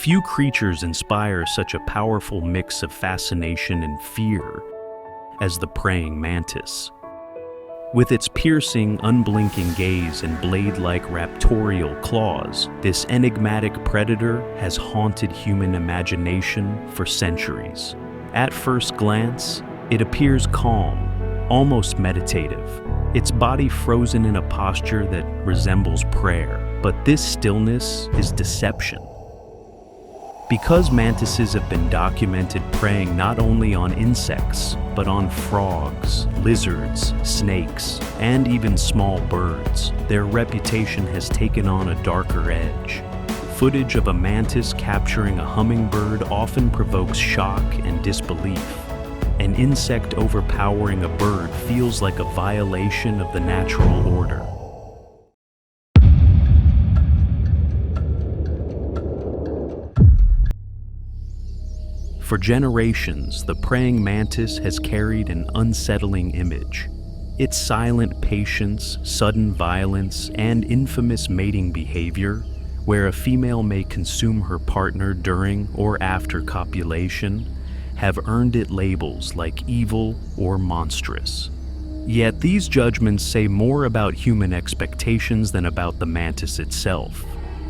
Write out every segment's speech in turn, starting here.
Few creatures inspire such a powerful mix of fascination and fear as the praying mantis. With its piercing, unblinking gaze and blade-like raptorial claws, this enigmatic predator has haunted human imagination for centuries. At first glance, it appears calm, almost meditative, its body frozen in a posture that resembles prayer. But this stillness is deception. Because mantises have been documented preying not only on insects, but on frogs, lizards, snakes, and even small birds, their reputation has taken on a darker edge. Footage of a mantis capturing a hummingbird often provokes shock and disbelief. An insect overpowering a bird feels like a violation of the natural order. For generations, the praying mantis has carried an unsettling image. Its silent patience, sudden violence, and infamous mating behavior, where a female may consume her partner during or after copulation, have earned it labels like evil or monstrous. Yet these judgments say more about human expectations than about the mantis itself.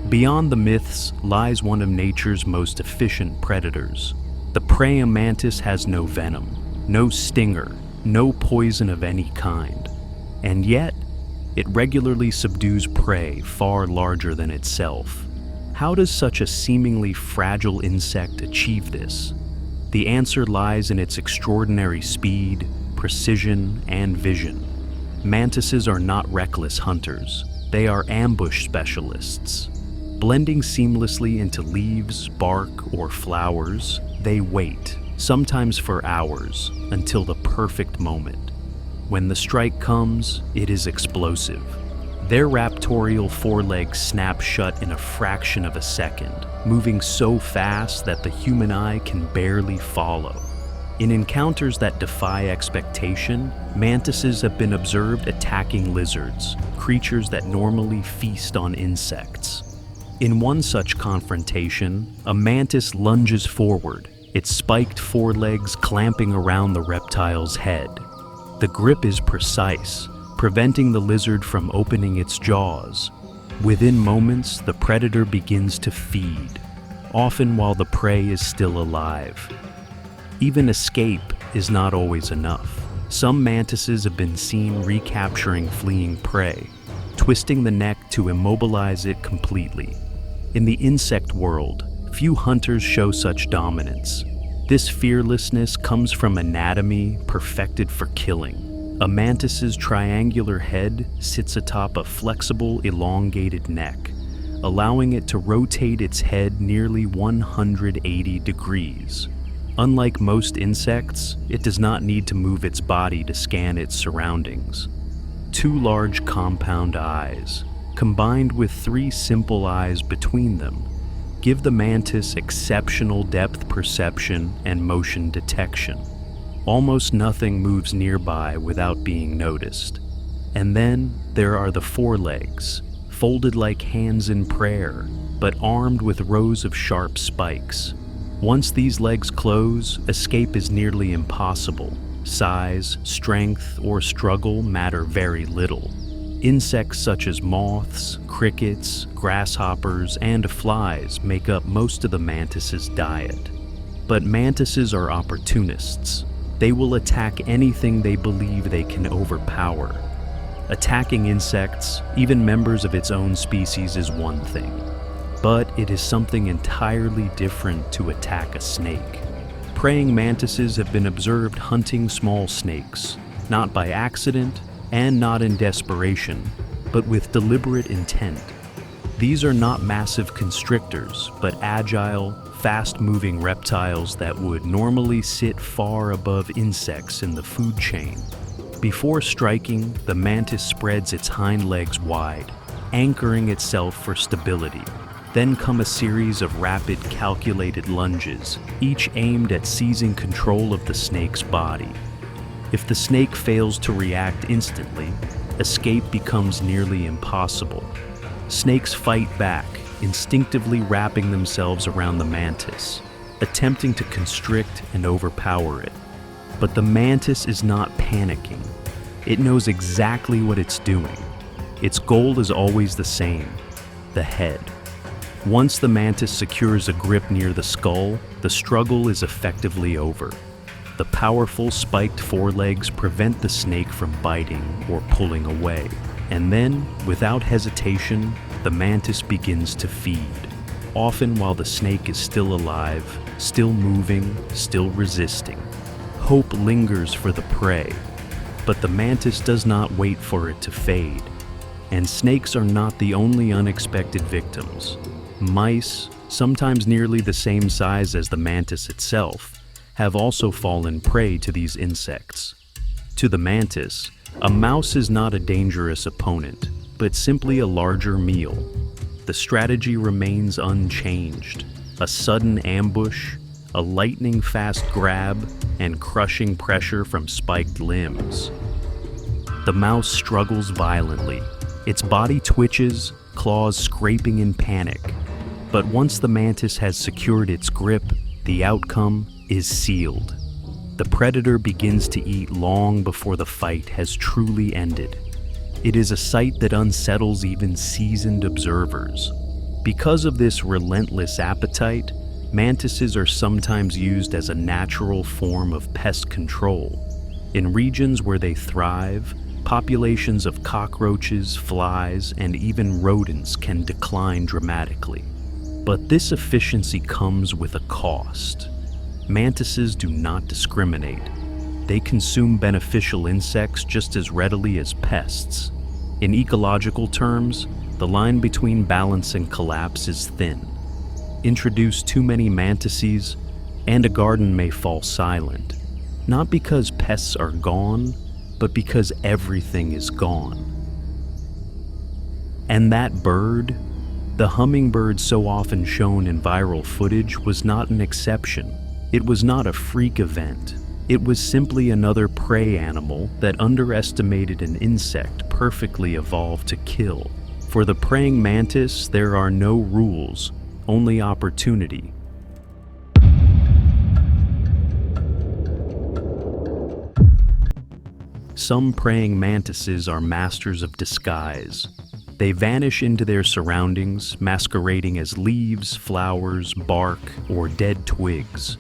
Beyond the myths lies one of nature's most efficient predators. The praying mantis has no venom, no stinger, no poison of any kind. And yet, it regularly subdues prey far larger than itself. How does such a seemingly fragile insect achieve this? The answer lies in its extraordinary speed, precision, and vision. Mantises are not reckless hunters. They are ambush specialists. Blending seamlessly into leaves, bark, or flowers, they wait, sometimes for hours, until the perfect moment. When the strike comes, it is explosive. Their raptorial forelegs snap shut in a fraction of a second, moving so fast that the human eye can barely follow. In encounters that defy expectation, mantises have been observed attacking lizards, creatures that normally feast on insects. In one such confrontation, a mantis lunges forward, its spiked forelegs clamping around the reptile's head. The grip is precise, preventing the lizard from opening its jaws. Within moments, the predator begins to feed, often while the prey is still alive. Even escape is not always enough. Some mantises have been seen recapturing fleeing prey, twisting the neck to immobilize it completely. In the insect world, few hunters show such dominance. This fearlessness comes from anatomy perfected for killing. A mantis's triangular head sits atop a flexible, elongated neck, allowing it to rotate its head nearly 180 degrees. Unlike most insects, it does not need to move its body to scan its surroundings. Two large compound eyes, combined with three simple eyes between them, give the mantis exceptional depth perception and motion detection. Almost nothing moves nearby without being noticed. And then there are the forelegs, folded like hands in prayer, but armed with rows of sharp spikes. Once these legs close, escape is nearly impossible. Size, strength, or struggle matter very little. Insects such as moths, crickets, grasshoppers, and flies make up most of the mantis's diet. But mantises are opportunists. They will attack anything they believe they can overpower. Attacking insects, even members of its own species, is one thing. But it is something entirely different to attack a snake. Praying mantises have been observed hunting small snakes, not by accident, and not in desperation, but with deliberate intent. These are not massive constrictors, but agile, fast-moving reptiles that would normally sit far above insects in the food chain. Before striking, the mantis spreads its hind legs wide, anchoring itself for stability. Then come a series of rapid, calculated lunges, each aimed at seizing control of the snake's body. If the snake fails to react instantly, escape becomes nearly impossible. Snakes fight back, instinctively wrapping themselves around the mantis, attempting to constrict and overpower it. But the mantis is not panicking. It knows exactly what it's doing. Its goal is always the same: the head. Once the mantis secures a grip near the skull, the struggle is effectively over. The powerful spiked forelegs prevent the snake from biting or pulling away. And then, without hesitation, the mantis begins to feed, often while the snake is still alive, still moving, still resisting. Hope lingers for the prey, but the mantis does not wait for it to fade. And snakes are not the only unexpected victims. Mice, sometimes nearly the same size as the mantis itself, have also fallen prey to these insects. To the mantis, a mouse is not a dangerous opponent, but simply a larger meal. The strategy remains unchanged: a sudden ambush, a lightning-fast grab, and crushing pressure from spiked limbs. The mouse struggles violently. Its body twitches, claws scraping in panic. But once the mantis has secured its grip, the outcome is sealed. The predator begins to eat long before the fight has truly ended. It is a sight that unsettles even seasoned observers. Because of this relentless appetite, mantises are sometimes used as a natural form of pest control. In regions where they thrive, populations of cockroaches, flies, and even rodents can decline dramatically. But this efficiency comes with a cost. Mantises do not discriminate. They consume beneficial insects just as readily as pests. In ecological terms, the line between balance and collapse is thin. Introduce too many mantises, and a garden may fall silent. Not because pests are gone, but because everything is gone. And that bird, the hummingbird so often shown in viral footage, was not an exception. It was not a freak event. It was simply another prey animal that underestimated an insect perfectly evolved to kill. For the praying mantis, there are no rules, only opportunity. Some praying mantises are masters of disguise. They vanish into their surroundings, masquerading as leaves, flowers, bark, or dead twigs,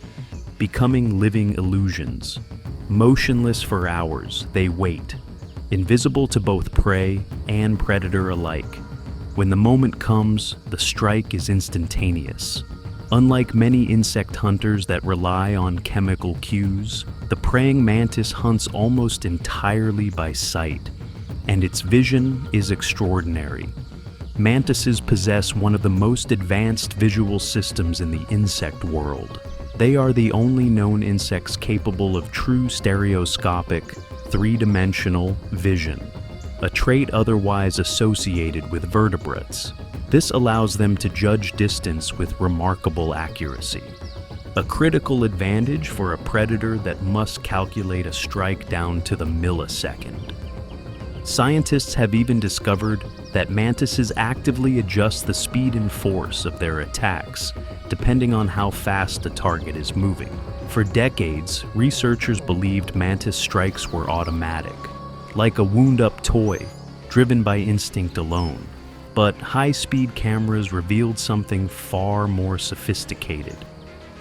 becoming living illusions. Motionless for hours, they wait, invisible to both prey and predator alike. When the moment comes, the strike is instantaneous. Unlike many insect hunters that rely on chemical cues, the praying mantis hunts almost entirely by sight, and its vision is extraordinary. Mantises possess one of the most advanced visual systems in the insect world. They are the only known insects capable of true stereoscopic, three-dimensional vision, a trait otherwise associated with vertebrates. This allows them to judge distance with remarkable accuracy, a critical advantage for a predator that must calculate a strike down to the millisecond. Scientists have even discovered that mantises actively adjust the speed and force of their attacks, depending on how fast the target is moving. For decades, researchers believed mantis strikes were automatic, like a wound-up toy, driven by instinct alone. But high-speed cameras revealed something far more sophisticated.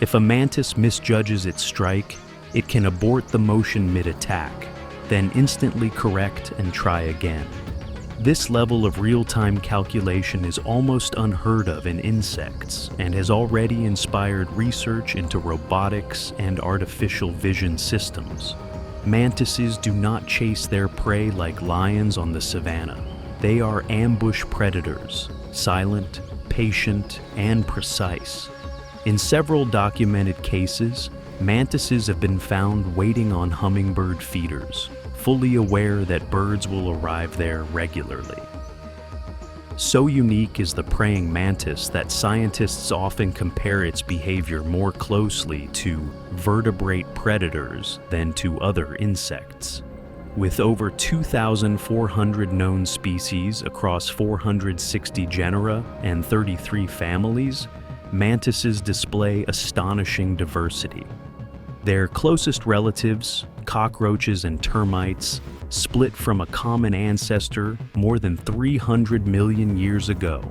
If a mantis misjudges its strike, it can abort the motion mid-attack, then instantly correct and try again. This level of real-time calculation is almost unheard of in insects and has already inspired research into robotics and artificial vision systems. Mantises do not chase their prey like lions on the savannah. They are ambush predators, silent, patient, and precise. In several documented cases, mantises have been found waiting on hummingbird feeders, fully aware that birds will arrive there regularly. So unique is the praying mantis that scientists often compare its behavior more closely to vertebrate predators than to other insects. With over 2,400 known species across 460 genera and 33 families, mantises display astonishing diversity. Their closest relatives, cockroaches and termites, split from a common ancestor more than 300 million years ago.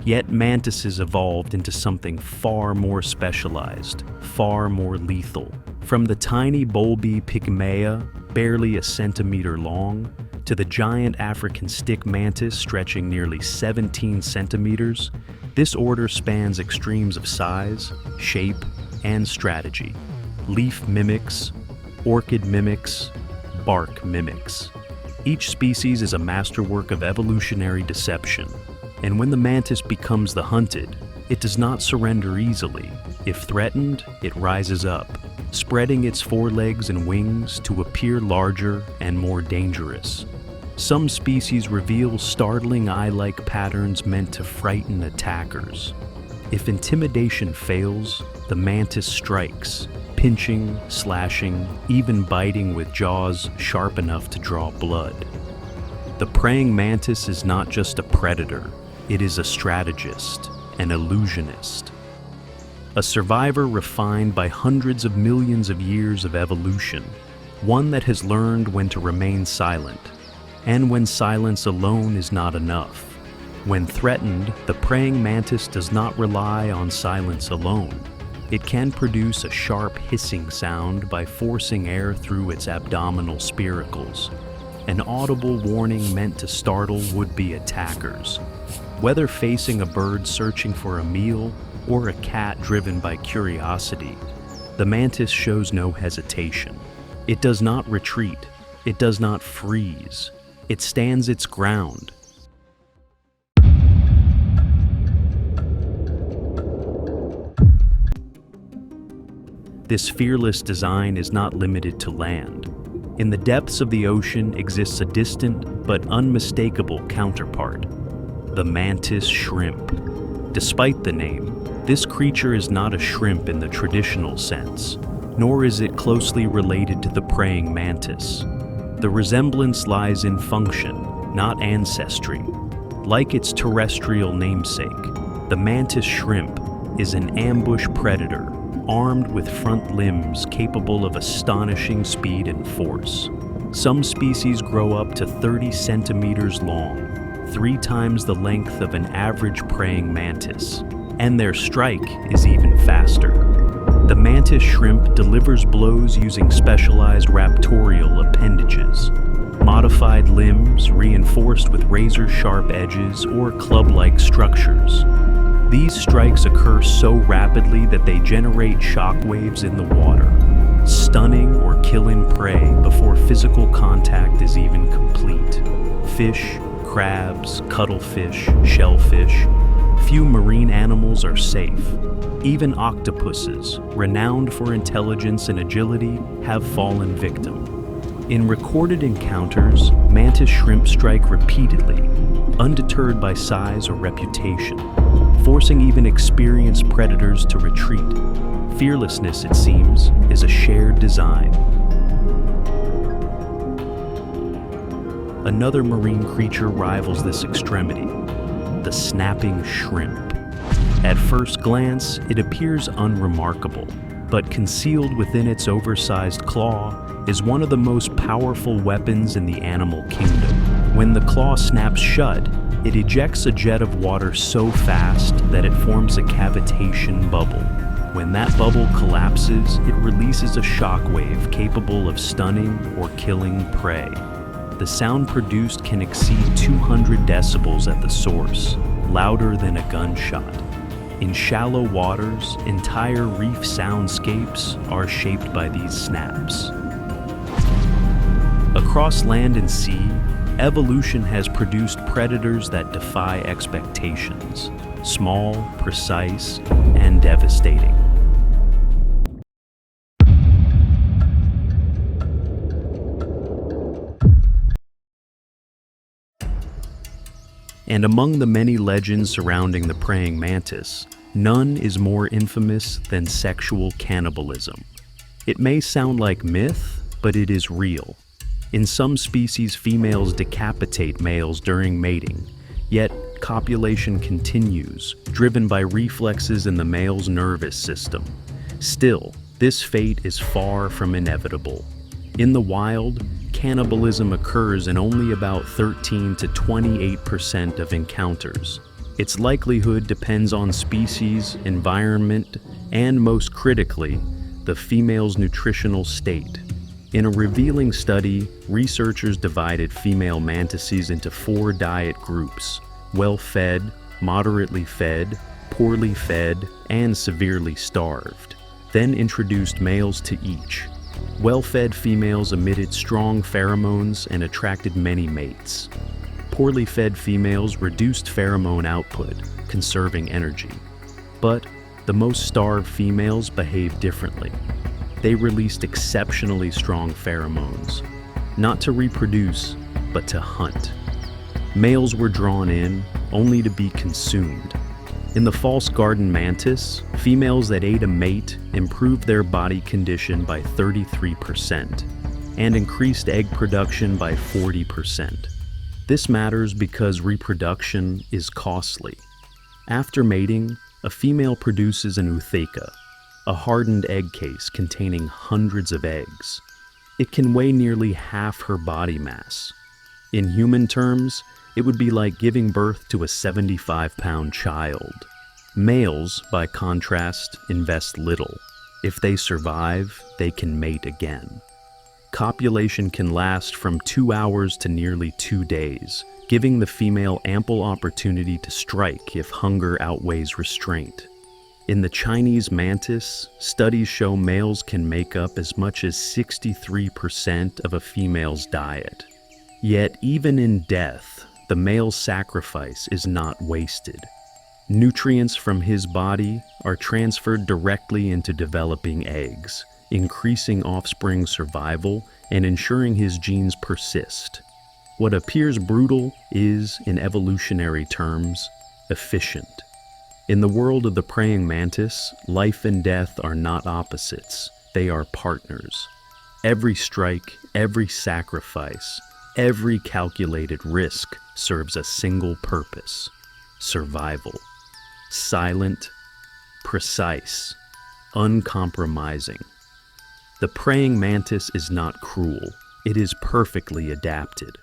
Yet mantises evolved into something far more specialized, far more lethal. From the tiny Bulbi pygmaea, barely a centimeter long, to the giant African stick mantis stretching nearly 17 centimeters, this order spans extremes of size, shape, and strategy. Leaf mimics, orchid mimics, bark mimics. Each species is a masterwork of evolutionary deception, and when the mantis becomes the hunted, it does not surrender easily. If threatened, it rises up, spreading its forelegs and wings to appear larger and more dangerous. Some species reveal startling eye-like patterns meant to frighten attackers. If intimidation fails, the mantis strikes, pinching, slashing, even biting with jaws sharp enough to draw blood. The praying mantis is not just a predator, it is a strategist, an illusionist. A survivor refined by hundreds of millions of years of evolution, one that has learned when to remain silent, and when silence alone is not enough. When threatened, the praying mantis does not rely on silence alone. It can produce a sharp hissing sound by forcing air through its abdominal spiracles, an audible warning meant to startle would-be attackers. Whether facing a bird searching for a meal or a cat driven by curiosity, the mantis shows no hesitation. It does not retreat. It does not freeze. It stands its ground. This fearless design is not limited to land. In the depths of the ocean exists a distant but unmistakable counterpart, the mantis shrimp. Despite the name, this creature is not a shrimp in the traditional sense, nor is it closely related to the praying mantis. The resemblance lies in function, not ancestry. Like its terrestrial namesake, the mantis shrimp is an ambush predator, armed with front limbs capable of astonishing speed and force. Some species grow up to 30 centimeters long, 3 times the length of an average praying mantis, and their strike is even faster. The mantis shrimp delivers blows using specialized raptorial appendages, modified limbs reinforced with razor-sharp edges or club-like structures. These strikes occur so rapidly that they generate shock waves in the water, stunning or killing prey before physical contact is even complete. Fish, crabs, cuttlefish, shellfish, few marine animals are safe. Even octopuses, renowned for intelligence and agility, have fallen victim. In recorded encounters, mantis shrimp strike repeatedly, undeterred by size or reputation, forcing even experienced predators to retreat. Fearlessness, it seems, is a shared design. Another marine creature rivals this extremity, the snapping shrimp. At first glance, it appears unremarkable, but concealed within its oversized claw is one of the most powerful weapons in the animal kingdom. When the claw snaps shut, it ejects a jet of water so fast that it forms a cavitation bubble. When that bubble collapses, it releases a shock wave capable of stunning or killing prey. The sound produced can exceed 200 decibels at the source, louder than a gunshot. In shallow waters, entire reef soundscapes are shaped by these snaps. Across land and sea, evolution has produced predators that defy expectations, small, precise, and devastating. And among the many legends surrounding the praying mantis, none is more infamous than sexual cannibalism. It may sound like myth, but it is real. In some species, females decapitate males during mating, yet copulation continues, driven by reflexes in the male's nervous system. Still, this fate is far from inevitable. In the wild, cannibalism occurs in only about 13 to 28% of encounters. Its likelihood depends on species, environment, and most critically, the female's nutritional state. In a revealing study, researchers divided female mantises into 4 diet groups: well-fed, moderately fed, poorly fed, and severely starved, then introduced males to each. Well-fed females emitted strong pheromones and attracted many mates. Poorly fed females reduced pheromone output, conserving energy. But the most starved females behaved differently. They released exceptionally strong pheromones, not to reproduce, but to hunt. Males were drawn in, only to be consumed. In the false garden mantis, females that ate a mate improved their body condition by 33% and increased egg production by 40%. This matters because reproduction is costly. After mating, a female produces an ootheca, a hardened egg case containing hundreds of eggs. It can weigh nearly half her body mass. In human terms, it would be like giving birth to a 75-pound child. Males, by contrast, invest little. If they survive, they can mate again. Copulation can last from 2 hours to nearly 2 days, giving the female ample opportunity to strike if hunger outweighs restraint. In the Chinese mantis, studies show males can make up as much as 63% of a female's diet. Yet even in death, the male's sacrifice is not wasted. Nutrients from his body are transferred directly into developing eggs, increasing offspring survival and ensuring his genes persist. What appears brutal is, in evolutionary terms, efficient. In the world of the praying mantis, life and death are not opposites, they are partners. Every strike, every sacrifice, every calculated risk serves a single purpose: survival. Silent, precise, uncompromising. The praying mantis is not cruel, it is perfectly adapted.